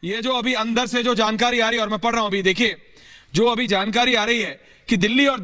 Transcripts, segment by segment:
ये जो अभी अंदर से जो जानकारी आ रही है, और मैं पढ़ रहा हूं अभी, देखिए जो अभी जानकारी आ रही है कि दिल्ली और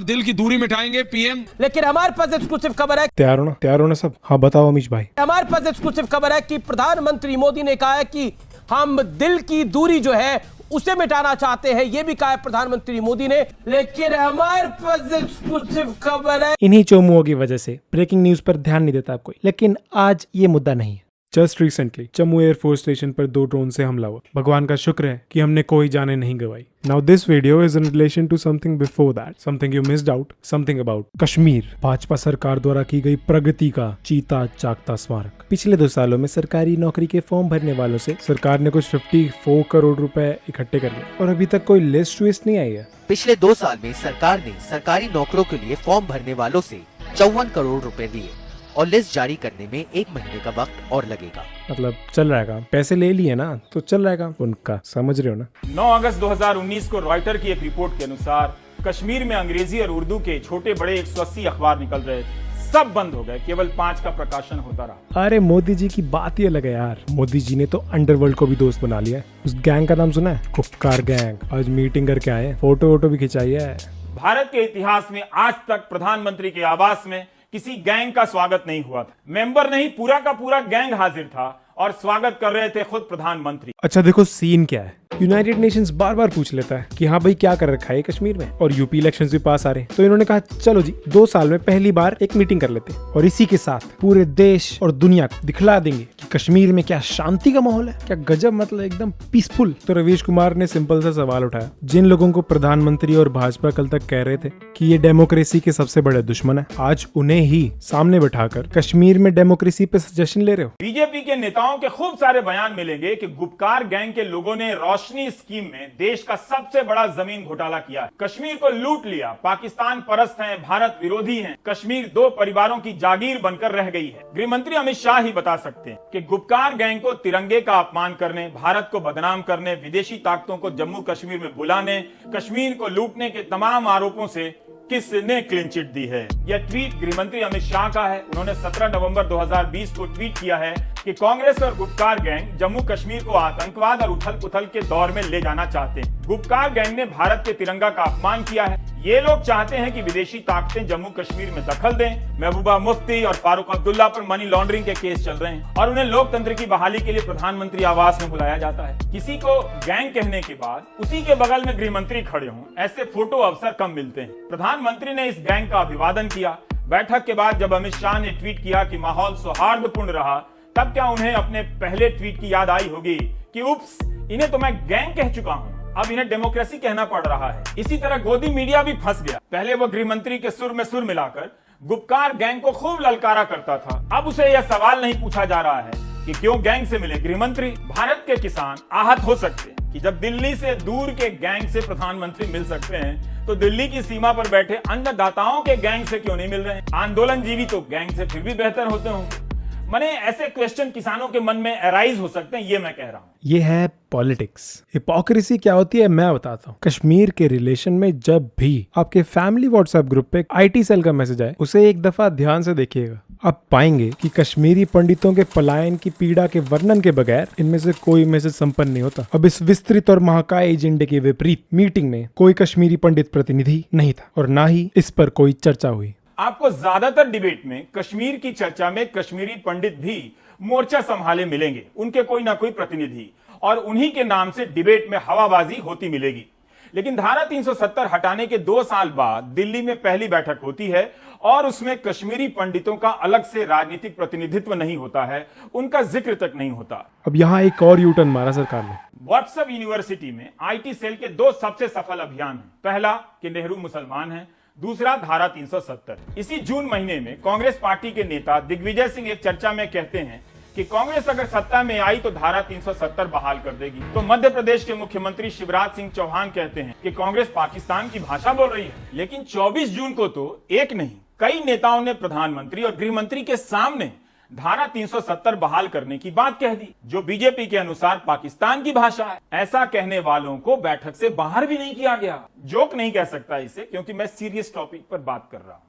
दिल की दूरी मिटाएंगे पीएम। लेकिन हमारे पास एक्सक्लूसिव खबर है, तैयार हो ना सब? हाँ बताओ अमीश भाई। हमारे पास एक्सक्लूसिव खबर है कि प्रधानमंत्री मोदी ने कहा है कि हम दिल की दूरी जो है उसे मिटाना चाहते हैं। ये भी कहा है प्रधानमंत्री मोदी ने। लेकिन हमारे पास एक्सक्लूसिव खबर है, इन्हीं चोमुओं की वजह से ब्रेकिंग न्यूज पर ध्यान नहीं देता कोई, लेकिन आज ये मुद्दा नहीं है। Just recently Jammu air force station पर 2 ड्रोन से हमला हुआ। भगवान का शुक्र है कि हमने कोई जाने नहीं गवाई। Now this video is in relation to something before that, something you missed out, something about Kashmir. Bhajpa सरकार द्वारा की गई प्रगति का चीता चाकता स्मारक। पिछले 2 सालों में सरकारी नौकरी के फॉर्म भरने वालों से सरकार ने कुछ 54 करोड़ रुपए इकट्ठे कर लिए और अभी तक कोई लिस्ट विस्ट नहीं आई है। पिछले 2 साल में सरकार ने सरकारी नौकरों के लिए फॉर्म भरने वालों से 54 करोड़ रुपए लिए और लिस्ट जारी करने में 1 महीने का वक्त और लगेगा। मतलब चल रहा है काम, पैसे ले लिए ना तो चल रहा है काम उनका, समझ रहे हो ना। 9 अगस्त 2019 को रॉयटर की एक रिपोर्ट के अनुसार कश्मीर में अंग्रेजी और उर्दू के छोटे बड़े 180 अखबार निकल रहे थे, सब बंद हो गए, केवल 5 का प्रकाशन होता रहा। अरे मोदी जी की बात ही अलग है यार। मोदी जी ने तो अंडरवर्ल्ड को भी दोस्त बना लिया है। उस गैंग का नाम सुना है? गुपकार गैंग। आज मीटिंग करके आए, फोटो वोटो भी खिंचाई है। भारत के इतिहास में आज तक प्रधानमंत्री के आवास में किसी गैंग का स्वागत नहीं हुआ था। मेंबर नहीं, पूरा का पूरा गैंग हाजिर था और स्वागत कर रहे थे खुद प्रधानमंत्री। अच्छा देखो सीन क्या है। यूनाइटेड नेशंस बार बार पूछ लेता है कि हाँ भाई क्या कर रखा है कश्मीर में, और यूपी इलेक्शंस भी पास आ रहे हैं, तो इन्होंने कहा चलो जी 2 साल में पहली बार एक मीटिंग कर लेते हैं और इसी के साथ पूरे देश और दुनिया को दिखला देंगे कि कश्मीर में क्या शांति का माहौल है, क्या गजब, मतलब एकदम पीसफुल। तो रवीश कुमार ने सिंपल सा सवाल उठाया, जिन लोगों को प्रधानमंत्री और भाजपा कल तक कह रहे थे कि ये डेमोक्रेसी के सबसे बड़े दुश्मन है, आज उन्हें ही सामने बैठाकर कश्मीर में डेमोक्रेसी पे सजेशन ले रहे हो। बीजेपी के नेताओं के खूब सारे बयान मिलेंगे कि गुपकार गैंग के लोगों ने रोशनी स्कीम में देश का सबसे बड़ा जमीन घोटाला किया है, कश्मीर को लूट लिया, पाकिस्तान परस्त हैं, भारत विरोधी हैं, कश्मीर 2 परिवारों की जागीर बनकर रह गई है। गृह मंत्री अमित शाह ही बता सकते हैं कि गुपकार गैंग को तिरंगे का अपमान करने, भारत को बदनाम करने, विदेशी ताकतों को जम्मू कश्मीर में बुलाने, कश्मीर को लूटने के तमाम आरोपों से किसने क्लीन चिट दी है। यह ट्वीट गृह मंत्री अमित शाह का है। उन्होंने 17 नवंबर 2020 को ट्वीट किया है कि कांग्रेस और गुपकार गैंग जम्मू कश्मीर को आतंकवाद और उथल पुथल के दौर में ले जाना चाहते हैं। गुपकार गैंग ने भारत के तिरंगा का अपमान किया है। ये लोग चाहते हैं कि विदेशी ताकतें जम्मू कश्मीर में दखल दें। महबूबा मुफ्ती और फारूक अब्दुल्ला पर मनी लॉन्ड्रिंग के केस चल रहे हैं और उन्हें लोकतंत्र की बहाली के लिए प्रधानमंत्री आवास में बुलाया जाता है। किसी को गैंग कहने के बाद उसी के बगल में गृह मंत्री खड़े हों, ऐसे फोटो अवसर कम मिलते हैं। प्रधानमंत्री ने इस गैंग का अभिवादन किया। बैठक के बाद जब अमित शाह ने ट्वीट किया कि माहौल सौहार्दपूर्ण रहा, तब क्या उन्हें अपने पहले ट्वीट की याद आई होगी कि उप्स, इन्हें तो मैं गैंग कह चुका हूं, अब इन्हें डेमोक्रेसी कहना पड़ रहा है। इसी तरह गोदी मीडिया भी फंस गया। पहले वो गृह मंत्री के सुर में सुर मिलाकर गुपकार गैंग को खूब ललकारा करता था। अब उसे यह सवाल नहीं पूछा जा रहा है कि क्यों गैंग से मिले गृह मंत्री। भारत के किसान आहत हो सकते हैं कि जब दिल्ली से दूर के गैंग से प्रधानमंत्री मिल सकते हैं, तो दिल्ली की सीमा पर बैठे अन्नदाताओं के गैंग से क्यों नहीं मिल रहे हैं। आंदोलन जीवी तो गैंग से फिर भी बेहतर होते होंगे। माने ऐसे क्वेश्चन किसानों के मन में अराइज हो सकते हैं, ये मैं कह रहा हूँ। ये है पॉलिटिक्स। हिपोक्रेसी क्या होती है मैं बताता हूँ। कश्मीर के रिलेशन में जब भी आपके फैमिली व्हाट्सएप ग्रुप पे IT सेल का मैसेज आए, उसे एक दफा ध्यान से देखिएगा। आप पाएंगे कि कश्मीरी पंडितों के पलायन की पीड़ा के वर्णन के बगैर इनमें से कोई मैसेज संपन्न नहीं होता। अब इस विस्तृत और महाकाय एजेंडे के विपरीत मीटिंग में कोई कश्मीरी पंडित प्रतिनिधि नहीं था और ना ही इस पर कोई चर्चा हुई। आपको ज्यादातर डिबेट में कश्मीर की चर्चा में कश्मीरी पंडित भी मोर्चा संभाले मिलेंगे, उनके कोई ना कोई प्रतिनिधि, और उन्हीं के नाम से डिबेट में हवाबाजी होती मिलेगी। लेकिन धारा 370 हटाने के 2 साल बाद दिल्ली में पहली बैठक होती है और उसमें कश्मीरी पंडितों का अलग से राजनीतिक प्रतिनिधित्व नहीं होता है, उनका जिक्र तक नहीं होता। अब यहाँ एक और यूटर्न मारा सरकार ने। व्हाट्सएप यूनिवर्सिटी में IT सेल के 2 सबसे सफल अभियान हैं। पहला कि नेहरू मुसलमान है, दूसरा धारा 370। इसी जून महीने में कांग्रेस पार्टी के नेता दिग्विजय सिंह एक चर्चा में कहते हैं कि कांग्रेस अगर सत्ता में आई तो धारा 370 बहाल कर देगी। तो मध्य प्रदेश के मुख्यमंत्री शिवराज सिंह चौहान कहते हैं कि कांग्रेस पाकिस्तान की भाषा बोल रही है। लेकिन 24 जून को तो एक नहीं, कई नेताओं ने प्रधानमंत्री और गृह मंत्री के सामने धारा 370 बहाल करने की बात कह दी, जो बीजेपी के अनुसार पाकिस्तान की भाषा है। ऐसा कहने वालों को बैठक से बाहर भी नहीं किया गया। जोक नहीं कह सकता इसे, क्योंकि मैं सीरियस टॉपिक पर बात कर रहा हूं।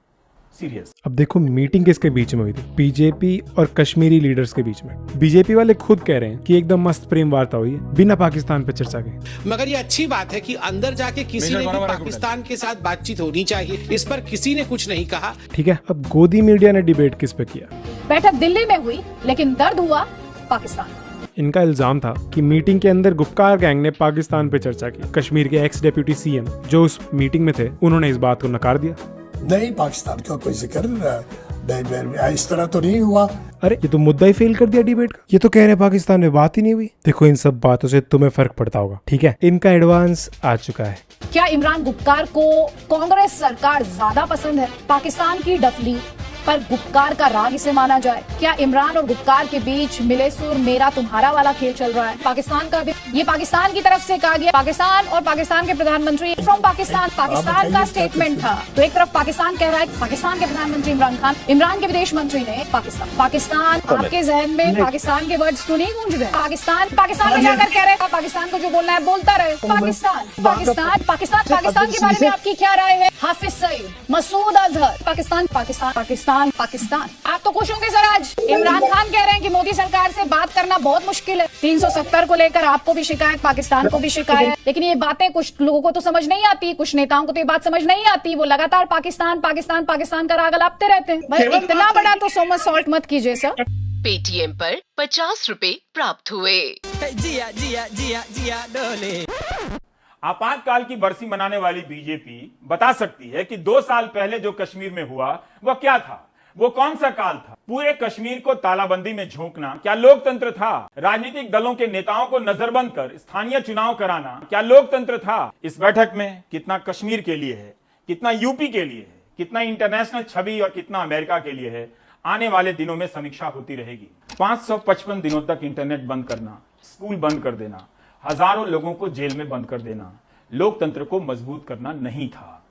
सीरियस। अब देखो मीटिंग किसके बीच में हुई थी, बीजेपी और कश्मीरी लीडर्स के बीच में। बीजेपी वाले खुद कह रहे हैं कि एकदम मस्त प्रेम वार्ता हुई है बिना पाकिस्तान पे चर्चा के। मगर ये अच्छी बात है कि अंदर जाके किसी ने भी पाकिस्तान के साथ बातचीत होनी चाहिए, इस पर किसी ने कुछ नहीं कहा। ठीक है, अब गोदी मीडिया ने डिबेट किस पे किया। बैठक दिल्ली में हुई लेकिन दर्द हुआ पाकिस्तान। इनका इल्जाम था कि मीटिंग के अंदर गुपकार गैंग ने पाकिस्तान पे चर्चा की। कश्मीर के एक्स डेप्यूटी सीएम जो उस मीटिंग में थे, उन्होंने इस बात को नकार दिया। नहीं, पाकिस्तान का कोई जिक्र इस तरह तो नहीं हुआ। अरे ये तो मुद्दा ही फेल कर दिया डिबेट का। ये तो कह रहे पाकिस्तान में बात ही नहीं हुई। देखो इन सब बातों से तुम्हें फर्क पड़ता होगा, ठीक है। इनका एडवांस आ चुका है। क्या इमरान गुपकार को कांग्रेस सरकार ज्यादा पसंद है? पाकिस्तान की डफली पर गुपकार का राग इसे माना जाए? क्या इमरान और गुपकार के बीच मिले सुर मेरा तुम्हारा वाला खेल चल रहा है? पाकिस्तान का भी ये पाकिस्तान की तरफ से कहा गया, पाकिस्तान और पाकिस्तान के प्रधानमंत्री फ्रॉम पाकिस्तान का स्टेटमेंट था। तो एक तरफ पाकिस्तान कह रहा है, पाकिस्तान के प्रधानमंत्री इमरान खान, इमरान के विदेश मंत्री ने पाकिस्तान आपके जहन में पाकिस्तान के वर्ड्स तो नहीं गूंज रहे? पाकिस्तान में जाकर कह रहे हैं पाकिस्तान को जो बोलना है बोलता रहे। पाकिस्तान के बारे में आपकी क्या राय है? हाफिज सईद, मसूद अजहर, पाकिस्तान। आप तो खुश होंगे सर, आज इमरान खान कह रहे हैं कि मोदी सरकार से बात करना बहुत मुश्किल है। 370 को लेकर आपको भी शिकायत, पाकिस्तान को भी शिकायत, लेकिन ये बातें कुछ लोगों को तो समझ नहीं आती, कुछ नेताओं को तो ये बात समझ नहीं आती। वो लगातार पाकिस्तान का राग अलापते रहते हैं। भाई इतना बड़ा तो सो मच सॉल्ट मत कीजिए सर। पेटीएम पर 50 रुपए प्राप्त हुए। आपातकाल की बरसी मनाने वाली बीजेपी बता सकती है कि 2 साल पहले जो कश्मीर में हुआ वह क्या था, वो कौन सा काल था? पूरे कश्मीर को तालाबंदी में झोंकना क्या लोकतंत्र था? राजनीतिक दलों के नेताओं को नजरबंद कर स्थानीय चुनाव कराना क्या लोकतंत्र था? इस बैठक में कितना कश्मीर के लिए है, कितना यूपी के लिए है, कितना इंटरनेशनल छवि और कितना अमेरिका के लिए है, आने वाले दिनों में समीक्षा होती रहेगी। 555 दिनों तक इंटरनेट बंद करना, स्कूल बंद कर देना, हजारों लोगों को जेल में बंद कर देना लोकतंत्र को मजबूत करना नहीं था।